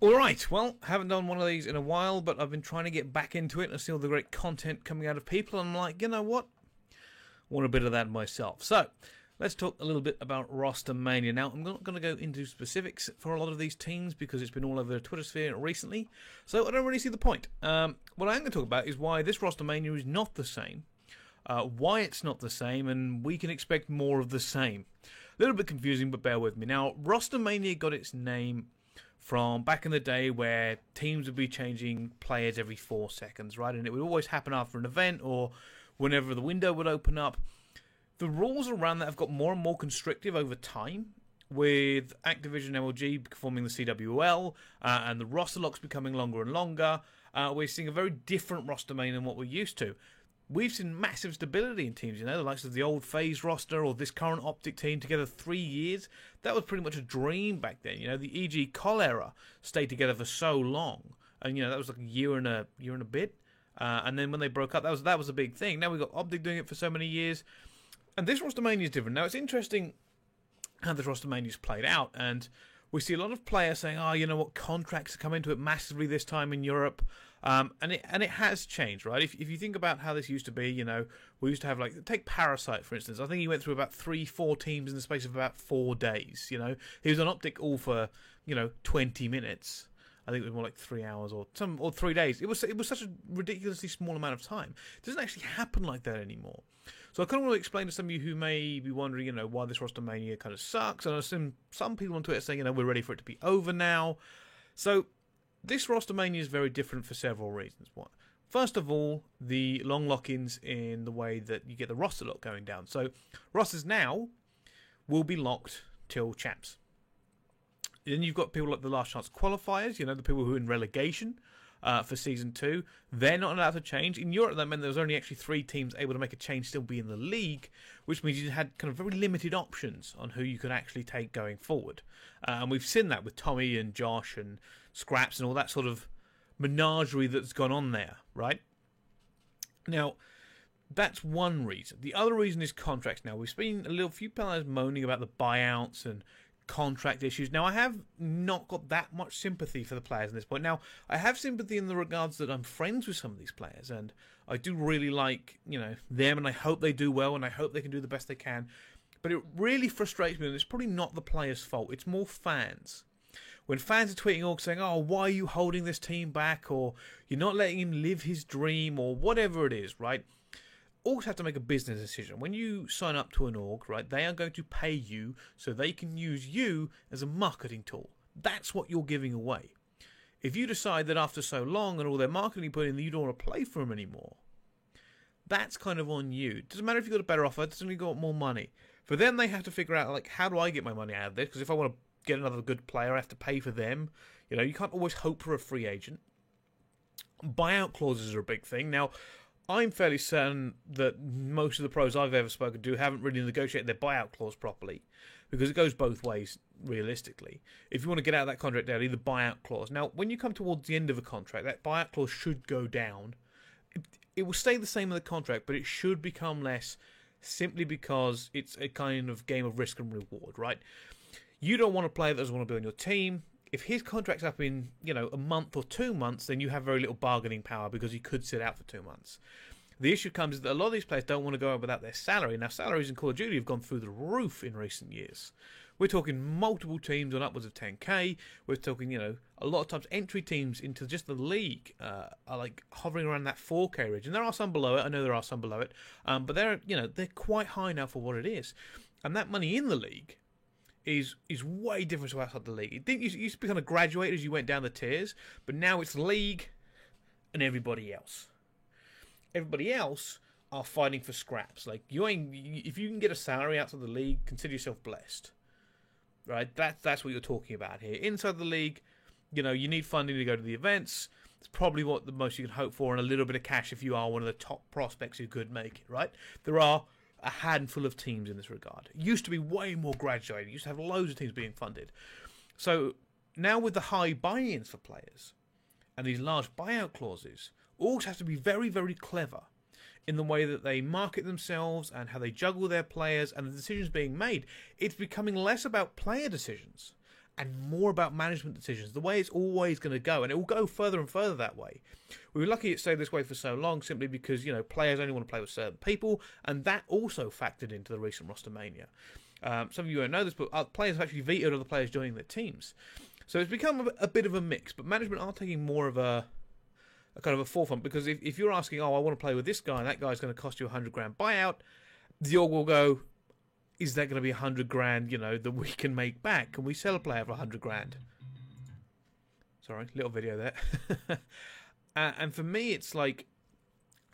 Alright, well, haven't done one of these in a while, but I've been trying to get back into it and see all the great content coming out of people, and I'm like, you know what? Want a bit of that myself. So, let's talk a little bit about Roster Mania. Now, I'm not going to go into specifics for a lot of these teams because it's been all over the Twitter sphere recently, so I don't really see the point. What I'm going to talk about is why this Roster Mania is not the same, why it's not the same, and we can expect more of the same. A little bit confusing, but bear with me. Now, Roster Mania got its name from back in the day where teams would be changing players every 4 seconds, right? And it would always happen after an event or whenever the window would open up. The rules around that have got more and more constrictive over time, with Activision MLG forming the CWL and the roster locks becoming longer and longer. We're seeing a very different roster main than what we're used to. We've seen massive stability in teams, the likes of the old FaZe roster or this current Optic team together 3 years. That was pretty much a dream back then. The EG Col era stayed together for so long, and that was like a year and a bit. And then when they broke up, that was a big thing. Now we've got Optic doing it for so many years, and this roster mania is different. Now it's interesting how this roster mania is played out, and we see a lot of players saying, contracts are coming into it massively this time in Europe. And it has changed, right? If you think about how this used to be, we used to have, take Parasite, for instance. I think he went through about 3-4 teams in the space of about 4 days, He was on Optic all for, 20 minutes. I think it was more like 3 hours or 3 days. It was such a ridiculously small amount of time. It doesn't actually happen like that anymore. So I kind of want to explain to some of you who may be wondering, why this roster mania kind of sucks. And I assume some people on Twitter saying, we're ready for it to be over now. So this roster mania is very different for several reasons. First of all, the long lock-ins in the way that you get the roster lock going down. So rosters now will be locked till champs. Then you've got people like the last chance qualifiers, the people who are in relegation for Season 2. They're not allowed to change. In Europe, that meant there was only actually 3 teams able to make a change, still be in the league, which means you had kind of very limited options on who you could actually take going forward. And we've seen that with Tommy and Josh and Scraps and all that sort of menagerie that's gone on there, right? Now, that's one reason. The other reason is contracts. Now, we've seen a few players moaning about the buyouts and contract issues. Now, I have not got that much sympathy for the players at this point. Now, I have sympathy in the regards that I'm friends with some of these players, and I do really like, them, and I hope they do well, and I hope they can do the best they can. But it really frustrates me, and it's probably not the players' fault. It's more fans. When fans are tweeting or saying, why are you holding this team back, or you're not letting him live his dream, or whatever it is, right? Orgs have to make a business decision. When you sign up to an org, right, they are going to pay you so they can use you as a marketing tool. That's what you're giving away. If you decide that after so long and all their marketing put in that you don't want to play for them anymore, that's kind of on you. It doesn't matter if you've got a better offer, it doesn't mean you've got more money. For them, they have to figure out, how do I get my money out of this? Because if I want to get another good player, I have to pay for them. You can't always hope for a free agent. Buyout clauses are a big thing. Now, I'm fairly certain that most of the pros I've ever spoken to haven't really negotiated their buyout clause properly, because it goes both ways, realistically. If you want to get out of that contract early, the buyout clause. Now, when you come towards the end of a contract, that buyout clause should go down. It will stay the same in the contract, but it should become less, simply because it's a kind of game of risk and reward, right? You don't want a player that doesn't want to be on your team. If his contract's up in, a month or 2 months, then you have very little bargaining power because he could sit out for 2 months. The issue comes is that a lot of these players don't want to go out without their salary. Now, salaries in Call of Duty have gone through the roof in recent years. We're talking multiple teams on upwards of 10k. We're talking, a lot of times entry teams into just the league are hovering around that 4k region. There are some below it. I know there are some below it. But they're quite high now for what it is. And that money in the league is way different to outside the league. It used to be kind of graduate as you went down the tiers, but now it's league and everybody else. Everybody else are fighting for scraps. If you can get a salary outside the league, consider yourself blessed. Right? That's what you're talking about here. Inside the league, you need funding to go to the events. It's probably what the most you can hope for, and a little bit of cash if you are one of the top prospects who could make it, right? There are a handful of teams in this regard. It used to be way more graduated. It used to have loads of teams being funded. So now with the high buy-ins for players and these large buyout clauses, orgs have to be very, very clever in the way that they market themselves and how they juggle their players and the decisions being made. It's becoming less about player decisions and more about management decisions, the way it's always going to go, and it will go further and further that way. We were lucky it stayed this way for so long simply because, players only want to play with certain people, and that also factored into the recent roster mania. Some of you won't know this, but players have actually vetoed other players joining their teams. So it's become a bit of a mix, but management are taking more of a kind of a forefront, because if you're asking, I want to play with this guy, and that guy's going to cost you $100,000 buyout, the org will go, is that going to be $100,000, that we can make back? Can we sell a player for $100,000? Sorry, little video there. And for me, it's like,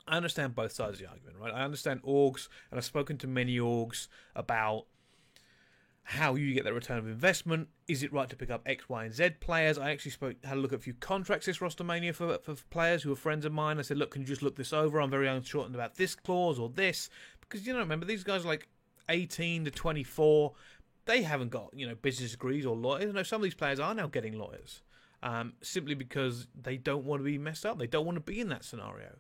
I understand both sides of the argument, right? I understand orgs, and I've spoken to many orgs about how you get that return of investment. Is it right to pick up X, Y, and Z players? I actually had a look at a few contracts this roster mania for players who are friends of mine. I said, look, can you just look this over? I'm very uncertain about this clause or this. Because, remember, these guys are like 18 to 24. They haven't got, business degrees or lawyers. No, some of these players are now getting lawyers. Simply because they don't want to be messed up. They don't want to be in that scenario.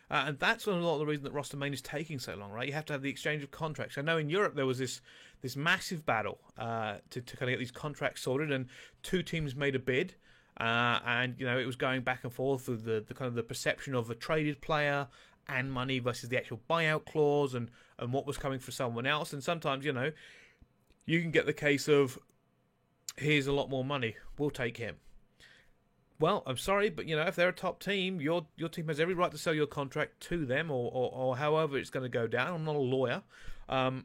And that's a lot of the reason that roster mania is taking so long, right? You have to have the exchange of contracts. I know in Europe there was this massive battle to kind of get these contracts sorted, and two teams made a bid, and it was going back and forth with the kind of the perception of a traded player and money versus the actual buyout clause, and what was coming for someone else. And sometimes you can get the case of, here's a lot more money, we'll take him. Well, I'm sorry, but if they're a top team, your team has every right to sell your contract to them, or however it's going to go down. I'm not a lawyer, and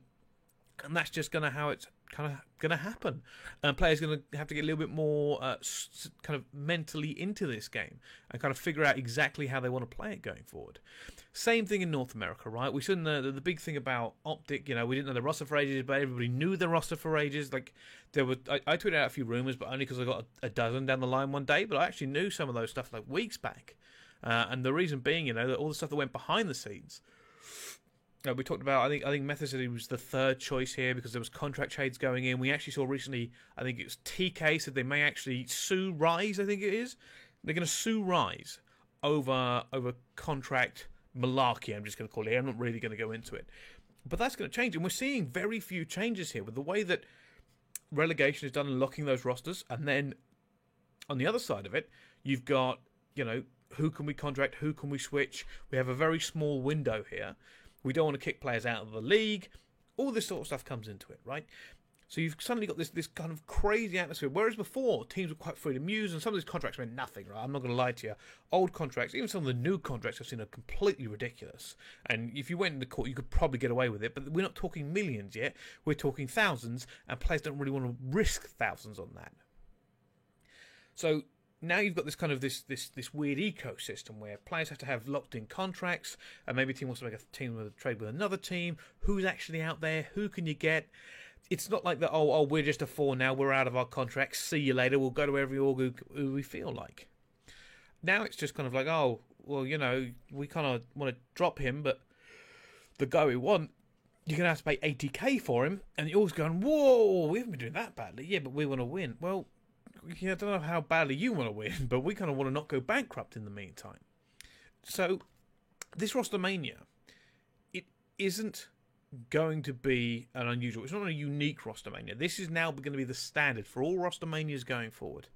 that's just how it's kind of going to happen. And players are going to have to get a little bit more kind of mentally into this game and kind of figure out exactly how they want to play it going forward. Same thing in North America, right? We saw the big thing about Optic. We didn't know the roster for ages, but everybody knew the roster for ages. Like I tweeted out a few rumors, but only because I got a dozen down the line one day. But I actually knew some of those stuff like weeks back, and the reason being, that all the stuff that went behind the scenes. We talked about, I think Method said he was the third choice here because there was contract trades going in. We actually saw recently, I think it was TK said they may actually sue Rise, I think it is. They're going to sue Rise over contract malarkey, I'm just going to call it here. I'm not really going to go into it. But that's going to change, and we're seeing very few changes here with the way that relegation is done and locking those rosters. And then on the other side of it, you've got, who can we contract, who can we switch? We have a very small window here. We don't want to kick players out of the league. All this sort of stuff comes into it, right? So you've suddenly got this kind of crazy atmosphere. Whereas before, teams were quite free to muse, and some of these contracts meant nothing, right? I'm not going to lie to you. Old contracts, even some of the new contracts I've seen are completely ridiculous. And if you went into court, you could probably get away with it. But we're not talking millions yet. We're talking thousands, and players don't really want to risk thousands on that. So now you've got this kind of this weird ecosystem where players have to have locked-in contracts, and maybe a team wants to make a team with a trade with another team. Who's actually out there? Who can you get? It's not like that, we're just a 4 now, we're out of our contract, see you later, we'll go to every org who we feel like. Now it's just kind of like, we kind of want to drop him, but the guy we want, you're going to have to pay $80,000 for him, and the org's going, whoa, we haven't been doing that badly. Yeah, but we want to win. Well, I don't know how badly you want to win, but we kind of want to not go bankrupt in the meantime. So, this roster mania, it isn't going to be an unusual. It's not a unique roster mania. This is now going to be the standard for all roster manias going forward.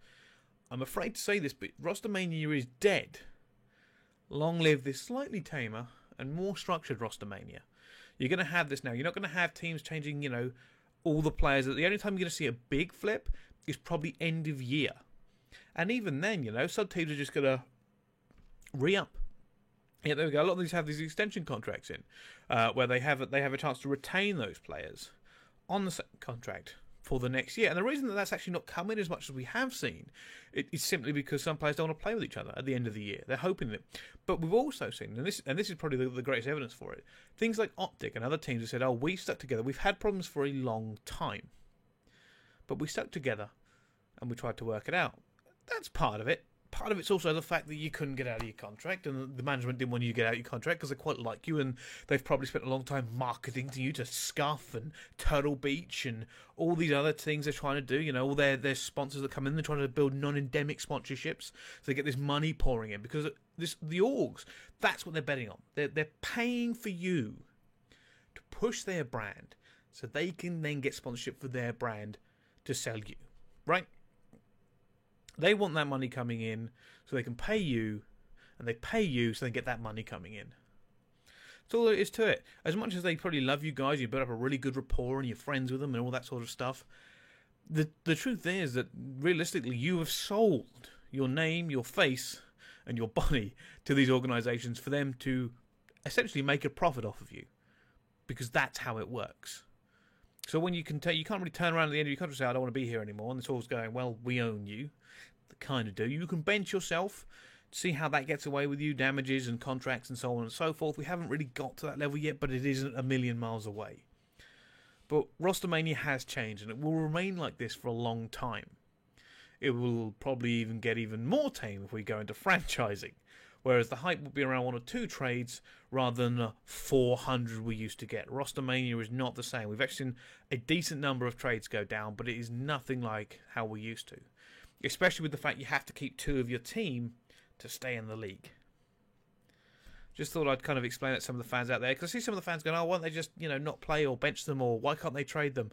I'm afraid to say this, but roster mania is dead. Long live this slightly tamer and more structured roster mania. You're going to have this now. You're not going to have teams changing, all the players. The only time you're going to see a big flip is probably end of year. And even then, some teams are just going to re-up. Yeah, there we go. A lot of these have these extension contracts in, where they have a chance to retain those players on the same contract for the next year. And the reason that that's actually not coming as much as we have seen is simply because some players don't want to play with each other at the end of the year. They're hoping that. But we've also seen, and this is probably the greatest evidence for it, things like Optic and other teams have said, we stuck together. We've had problems for a long time, but we stuck together and we tried to work it out. That's part of it. Part of it's also the fact that you couldn't get out of your contract, and the management didn't want you to get out of your contract because they quite like you, and they've probably spent a long time marketing to you to Scuff and Turtle Beach and all these other things they're trying to do. All their sponsors that come in, they're trying to build non-endemic sponsorships, so they get this money pouring in because the orgs, that's what they're betting on. They're paying for you to push their brand, so they can then get sponsorship for their brand to sell you. right? They want that money coming in so they can pay you, and they pay you so they get that money coming in. That's all there is to it. As much as they probably love you guys, you build up a really good rapport and you're friends with them and all that sort of stuff, the truth is that realistically you have sold your name, your face, and your body to these organisations for them to essentially make a profit off of you, because that's how it works. So when you can't really turn around at the end of your contract and say, I don't want to be here anymore, and it's always going, well, we own you. They kind of do. You can bench yourself, see how that gets away with you, damages and contracts and so on and so forth. We haven't really got to that level yet, but it isn't a million miles away. But Rostermania has changed, and it will remain like this for a long time. It will probably even get even more tame if we go into franchising, whereas the hype will be around 1 or 2 trades rather than 400 we used to get. Rostermania is not the same. We've actually seen a decent number of trades go down, but it is nothing like how we used to, especially with the fact you have to keep 2 of your team to stay in the league. Just thought I'd kind of explain that to some of the fans out there, because I see some of the fans going, oh, why don't they just, not play or bench them, or why can't they trade them?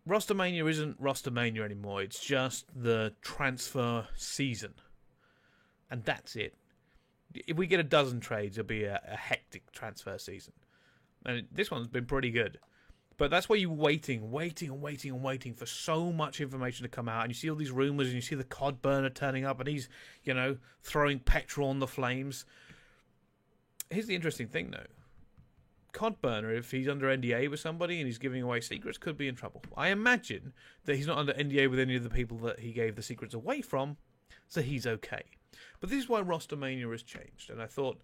Rostermania isn't Rostermania anymore. It's just the transfer season. And that's it. If we get a dozen trades, it'll be a hectic transfer season. And this one's been pretty good. But that's why you're waiting for so much information to come out. And you see all these rumours, and you see the COD burner turning up, and he's, throwing petrol on the flames. Here's the interesting thing, though. COD burner, if he's under NDA with somebody and he's giving away secrets, could be in trouble. I imagine that he's not under NDA with any of the people that he gave the secrets away from, so he's okay. But this is why Rostermania has changed, and I thought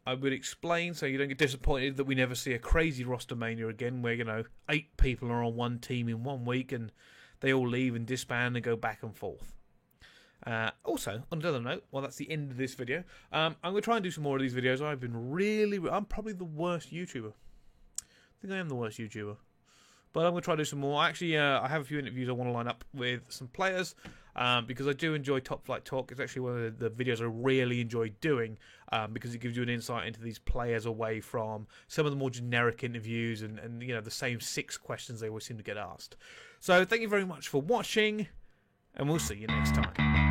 I would explain so you don't get disappointed that we never see a crazy Rostermania again where, 8 people are on one team in 1 week and they all leave and disband and go back and forth. Also, on another note, that's the end of this video. I'm going to try and do some more of these videos. I'm probably the worst YouTuber. I think I am the worst YouTuber. But I'm going to try to do some more. Actually, I have a few interviews I want to line up with some players, because I do enjoy Top Flight Talk. It's actually one of the videos I really enjoy doing, because it gives you an insight into these players away from some of the more generic interviews and the same 6 questions they always seem to get asked. So thank you very much for watching, and we'll see you next time.